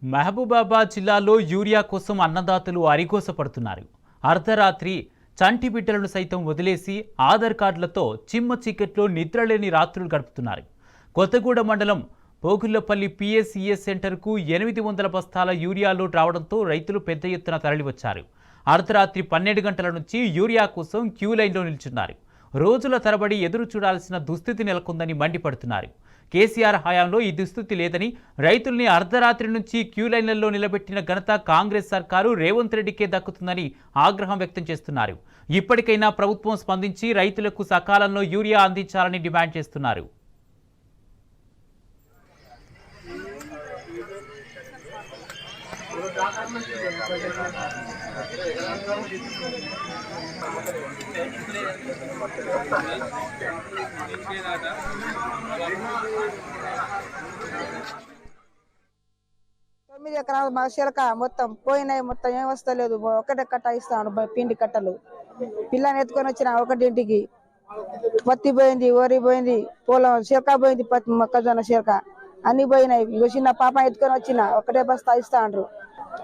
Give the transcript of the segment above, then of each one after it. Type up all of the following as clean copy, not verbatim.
మహబూబాబాద్ జిల్లాలో యూరియా కోసం అన్నదాతలు అరిగోసపడుతున్నారు. అర్ధరాత్రి చంటి బిడ్డలను సైతం వదిలేసి ఆధార్ కార్డులతో చిమ్మ చీకట్లో నిద్రలేని రాత్రులు గడుపుతున్నారు. కొత్తగూడ మండలం పోగుళ్లపల్లి పిఎస్ఈఎస్ సెంటర్కు 800 బస్తాల యూరియా లోడ్ రావడంతో రైతులు పెద్ద ఎత్తున తరలివచ్చారు. అర్ధరాత్రి 12 గంటల నుంచి యూరియా కోసం క్యూ లైన్లో నిల్చున్నారు. రోజుల తరబడి ఎదురు చూడాల్సిన దుస్థితి నెలకొందని మండిపడుతున్నారు. కేసీఆర్ హయాంలో ఈ దుస్థితి లేదని, రైతుల్ని అర్ధరాత్రి నుంచి క్యూ లైన్లలో నిలబెట్టిన ఘనత కాంగ్రెస్ సర్కారు రేవంత్ రెడ్డికే దక్కుతుందని ఆగ్రహం వ్యక్తం చేస్తున్నారు. ఇప్పటికైనా ప్రభుత్వం స్పందించి రైతులకు సకాలంలో యూరియా అందించాలని డిమాండ్ చేస్తున్నారు. తొమ్మిది ఎకరాలు మా శిలక మొత్తం పోయినాయి. మొత్తం ఏం వస్తలేదు. ఒకటే కట్ట ఇస్తాను, పిండి కట్టలు. పిల్లని ఎత్తుకొని వచ్చిన ఒకటింటికి పత్తి పోయింది, వరి పోయింది, పొలం శిలక పోయింది, పత్తి మొక్కజొన్న శిలక అన్ని పోయినాయి. చిన్న పాప ఎత్తుకొని వచ్చిన ఒకటే బస్తా ఇస్తా అంటారు.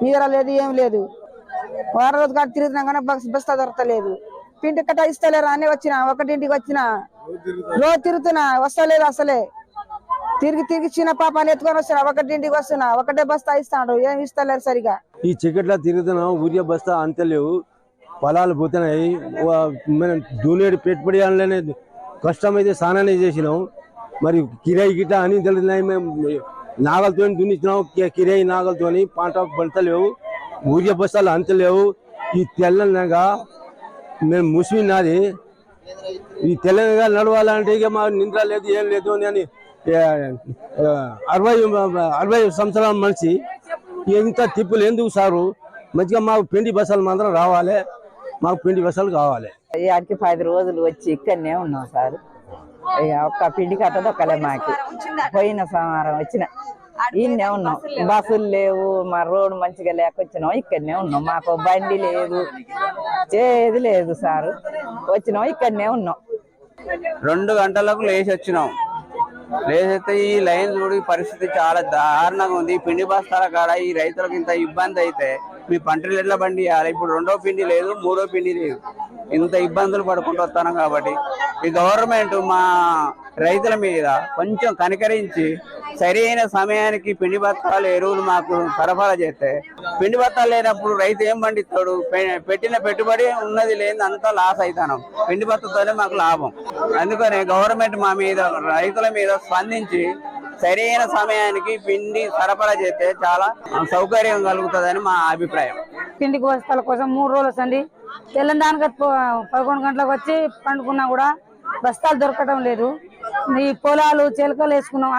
నిద్ర లేదు, ఏం లేదు. వారం రోజు కాదు తిరుగుతున్నాం కానీ బస్తా దొరకలేదు. పిండి కట్ట ఇస్తలేరు అన్నీ వచ్చిన ఒకటింటికి వచ్చిన రోజు తిరుగుతున్నా, వస్తలేదు అసలే. తిరిగి చిన్న పాపని ఎత్తుకొని వస్తున్నా, ఒకటింటికి వస్తున్నా, ఒకటే బస్తా ఇస్తాడు, ఏమి ఇస్తలేరు సరిగా. ఈ చీకట్లో తిరుగుతున్నాం, ఊరియా బస్తా అంతలేవు, పొలాలు పోతున్నాయి. మనం దూనేడు పెట్టుబడి అనలేని కష్టం అయితే సానానే చేసినాం. మరి కిరాయి గిట్ట అని తెలుస్తున్నాయి. మేము నాగలతో దున్నిచ్చినాం, కిరాయి నాగలతో పంట పంటలేవు, ఊరియా బస్తాలు అంతలేవు. ఈ తెల్లనగా మేము ముస్లిం నాది, ఈ తెల్లనగా నడవాలంటే ఇక మా నిద్ర లేదు, ఏం లేదు అని 60 సంవత్సరాల మనిషి ఇంత తిప్పులు ఎందుకు సారు? మంచిగా మాకు పిండి బస్సాలు మాత్రం రావాలి, మాకు పిండి బస్సాలు కావాలి. ఆడికి 10 రోజులు వచ్చి ఇక్కడనే ఉన్నాం సార్. ఒక్క పిండి కట్టదు ఒక్కలే మాకి. పోయిన సోమవారం వచ్చిన ఈయనే ఉన్నాం. బస్సులు లేవు, మా రోడ్డు మంచిగా లేకొచ్చినాం, ఇక్కడనే ఉన్నాం. మాకు బండి లేదు, ఏది లేదు సారు. వచ్చినాం, ఇక్కడనే ఉన్నాం. 2 గంటలకు లేచి వచ్చినాం. లేకపోతే ఈ లైన్ చూడు, పరిస్థితి చాలా దారుణంగా ఉంది. పిండి బస్తాల కాడ ఈ రైతులకు ఇంత ఇబ్బంది అయితే మీ పంటలు ఎట్లా బండి ఇవ్వాలి? ఇప్పుడు 2వ పిండి లేదు, 3వ పిండి లేదు. ఇంత ఇబ్బందులు పడుకుంటూ వస్తాను. కాబట్టి ఈ గవర్నమెంట్ మా రైతుల మీద కొంచెం కనికరించి సరైన సమయానికి పిండి బత్తాలు ఎరువులు మాకు సరఫరా చేస్తే, పిండి బత్తాలు లేనప్పుడు రైతు ఏం పండిస్తాడు? పెట్టిన పెట్టుబడి ఉన్నది లేని అంతా లాస్ అవుతాను. పిండి బత్తతోనే మాకు లాభం. అందుకనే గవర్నమెంట్ మా మీద, రైతుల మీద స్పందించి సరైన సమయానికి పిండి సరఫరా చేస్తే చాలా సౌకర్యం కలుగుతుందని మా అభిప్రాయం. పిండికి బస్తాల కోసం 3 రోజులు వస్తుంది. తెల్లందానికి 11 గంటలకు వచ్చి పండుకున్నా కూడా బస్తాలు దొరకటం లేదు. ఈ పొలాలు చిలకలు వేసుకున్నాం.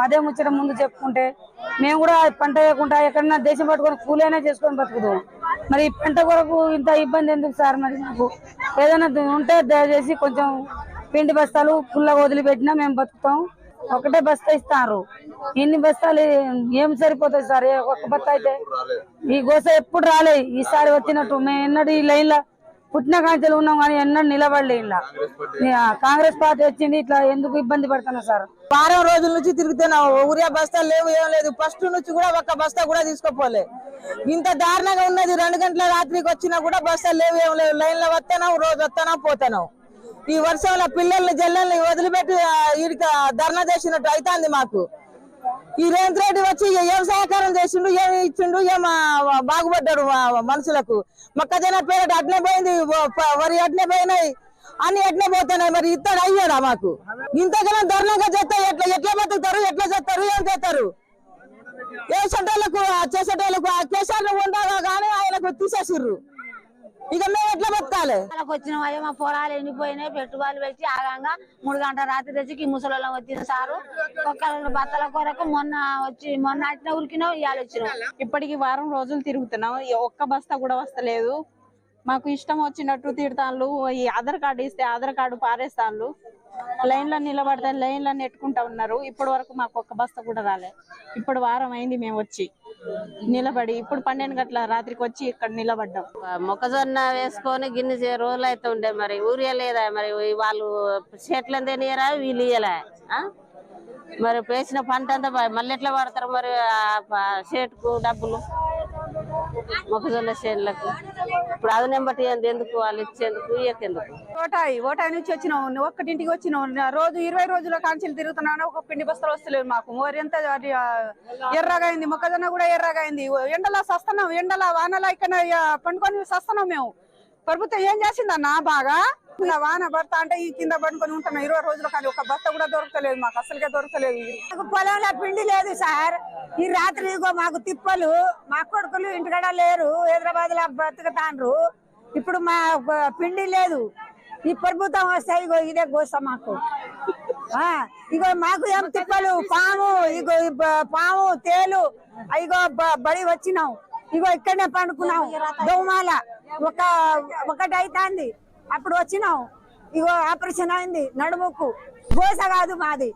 అదే ముచ్చట ముందు చెప్పుకుంటే మేము కూడా పంట వేయకుండా ఎక్కడన్నా దేశం పట్టుకొని కూలైనా చేసుకొని బతుకుతాం. మరి పంట కొరకు ఇంత ఇబ్బంది ఎందుకు సార్? మరి మాకు ఏదైనా ఉంటే దయచేసి కొంచెం పిండి బస్తాలు ఫుల్గా వదిలిపెట్టినా మేము బతుకుతాం. ఒకటే బస్తా ఇస్తారు. ఇన్ని బస్తాలు ఏం సరిపోతాయి సార్? ఒక్క బస్తా అయితే ఈ గోస ఎప్పుడు రాలే. ఈసారి వచ్చినట్టు మేము ఎన్నడూ ఈ లైన్లో పుట్టిన కాంచెలు ఉన్నాం కానీ ఎన్నడూ నిలబడలే. ఇలా కాంగ్రెస్ పార్టీ వచ్చింది, ఇట్లా ఎందుకు ఇబ్బంది పడుతున్నాం సార్? వారం రోజుల నుంచి తిరుగుతున్నాం. ఊరియా బస్తాలు లేవు, ఏం లేదు. ఫస్ట్ నుంచి కూడా ఒక్క బస్తా కూడా తీసుకోపోలే. ఇంత దారుణంగా ఉన్నది. 2 గంటల రాత్రికి వచ్చినా కూడా బస్తాలు లేవు, ఏం లేవు. లైన్లో వస్తున్నాం, రోజు వస్తున్నాం, పోతున్నాం. ఈ వర్షంలో పిల్లల్ని జల్లల్ని వదిలిపెట్టి వీడికి ధర్నా చేసినట్టు అవుతుంది మాకు. ఈ రేవంత్ రెడ్డి వచ్చి ఏం సహకారం చేసిండు, ఏమి ఇచ్చిండు, ఏం బాగుపడ్డాడు మనుషులకు? మొక్కజొన్న పేరు అట్నే పోయింది, వరి అట్నే పోయినాయి, అన్ని ఎట్నే పోతున్నాయి. మరి ఇస్తాడు అయ్యాడా మాకు? ఇంతకన్నా ధర్నంగా చేస్తే ఎట్లా బతుకుతారు, ఎట్లా చేస్తారు, ఏం చేస్తారు? చేసేటోళ్ళకు కేసీఆర్ ఉండగా కానీ ఆయనకు తీసేసిర్రు. ఇక మేము ఎట్లా బతకాలి? వచ్చినాం. అయ్యో మా పొలాలు ఎండిపోయినాయి, పెట్టుబడులు పెట్టి ఆగంగా 3 గంటల రాత్రి తెచ్చి ముసలి వచ్చిన సారు. ఒక్క బత్తల కొరకు మొన్న వచ్చిన ఉరికినాం, ఇవాళ వచ్చినాం. ఇప్పటికి వారం రోజులు తిరుగుతున్నాం, ఒక్క బస్తా కూడా వస్తలేదు. మాకు ఇష్టం వచ్చినట్టు తిడతాను. ఈ ఆధార్ కార్డు ఇస్తే ఆధార్ కార్డు పారేస్తాను. లైన్లో నిలబడితే లైన్లో నెట్టుకుంటా ఉన్నారు. ఇప్పటి వరకు మాకు ఒక్క బస్తా కూడా రాలే. ఇప్పుడు వారం అయింది మేము వచ్చి నిలబడి. ఇప్పుడు 12 గంటల రాత్రికి వచ్చి ఇక్కడ నిలబడ్డాం. మొక్కజొన్న వేసుకొని గిన్నె రోజులు అయితే ఉండే. మరి ఊరియా లేదా? మరి వాళ్ళు చెట్లను తినరా, వీళ్ళు ఇయ్యలే. మరి వేసిన పంట అంతా మళ్ళీ ఎట్లా పడతారు మరి షేట్కు డబ్బులు మొక్కజొన్న చేనులకు ఇప్పుడు అదనం బట్టి ఎందుకు వాళ్ళు ఇచ్చేందుకు ఇయ్యకెందుకు. ఓటాయి నుంచి వచ్చినాం, ఒక్కటింటికి వచ్చినాం, రోజు 20 రోజుల కాంచెలు తిరుగుతున్నాను, ఒక పిండి బస్తాలు వస్తలేవు మాకు. మరి ఎంత ఎర్రగా అయింది, మొక్కజొన్న కూడా ఎర్రగా అయింది. ఎండలా సస్తున్నాం, ఎండలా వానలా ఇక్కడ పండుకొని సస్తున్నాం మేము. ప్రభుత్వం ఏం చేసిందన్న బాగా వాన పడతా అంటే ఈ కింద పడుకొని ఉంటున్నాం 20 రోజులు, కానీ ఒక బస్త కూడా దొరకలేదు మాకు, అసలుకే దొరకలేదు. మాకు పొలంలో పిండి లేదు సార్. ఈ రాత్రి మాకు తిప్పలు, మా కొడుకులు ఇంటికాడ లేరు, హైదరాబాద్ లో బతుకుతాండ్రు. ఇప్పుడు మా పిండి లేదు. ఈ ప్రభుత్వం వస్తే ఇగో ఇదే గోస మాకు. ఇగో మాకు ఏం తిప్పలు, పాము, ఇగో పాము తేలు, ఇగో బడి వచ్చినాం, ఇగో ఇక్కడనే పండుకున్నాం. దోమాల ఒకటి అవుతుంది, అప్పుడు వచ్చినాం, ఇగో ఆపరేషన్ అయింది నడుముకు. గోస కాదు మాది.